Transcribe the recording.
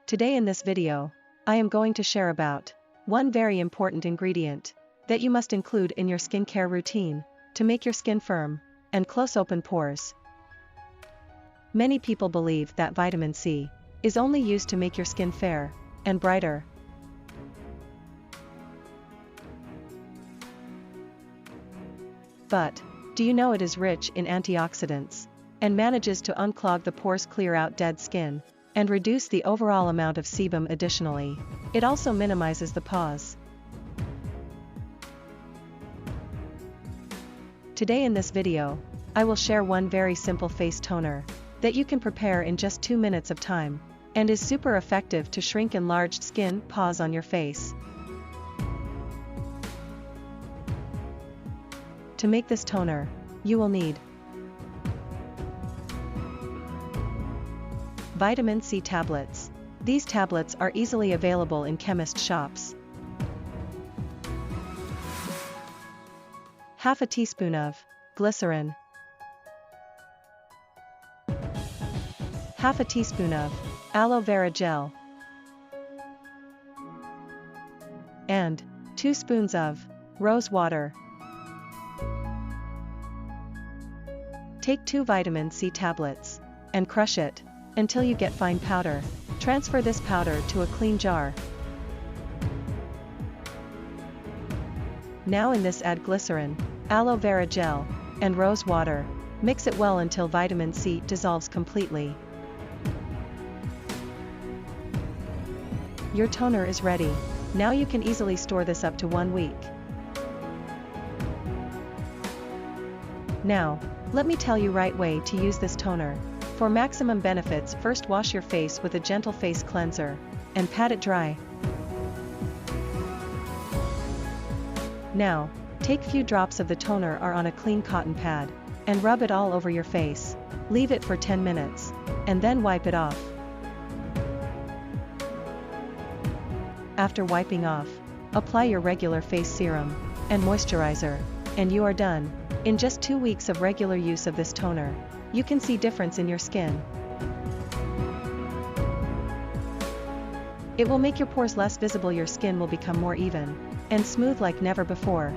Today in this video, I am going to share about one very important ingredient that you must include in your skincare routine to make your skin firm and close open pores. Many people believe that vitamin C is only used to make your skin fair and brighter. But do you know it is rich in antioxidants and manages to unclog the pores, clear out dead skin, and reduce the overall amount of sebum. Additionally, it also minimizes the pores. Today in this video, I will share one very simple face toner that you can prepare in just 2 minutes of time, and is super effective to shrink enlarged skin pores on your face. To make this toner, you will need vitamin C tablets. These tablets are easily available in chemist shops. Half a teaspoon of glycerin. Half a teaspoon of aloe vera gel. And 2 spoons of rose water. Take 2 vitamin C tablets and crush it until you get fine powder. Transfer this powder to a clean jar. Now in this add glycerin, aloe vera gel, and rose water. Mix it well until vitamin C dissolves completely. Your toner is ready. Now you can easily store this up to 1 week. Now, let me tell you right way to use this toner. For maximum benefits, first wash your face with a gentle face cleanser and pat it dry. Now, take few drops of the toner are on a clean cotton pad and rub it all over your face. Leave it for 10 minutes and then wipe it off. After wiping off, apply your regular face serum and moisturizer, and you are done. In just 2 weeks of regular use of this toner, you can see difference in your skin. It will make your pores less visible. Your skin will become more even and smooth like never before.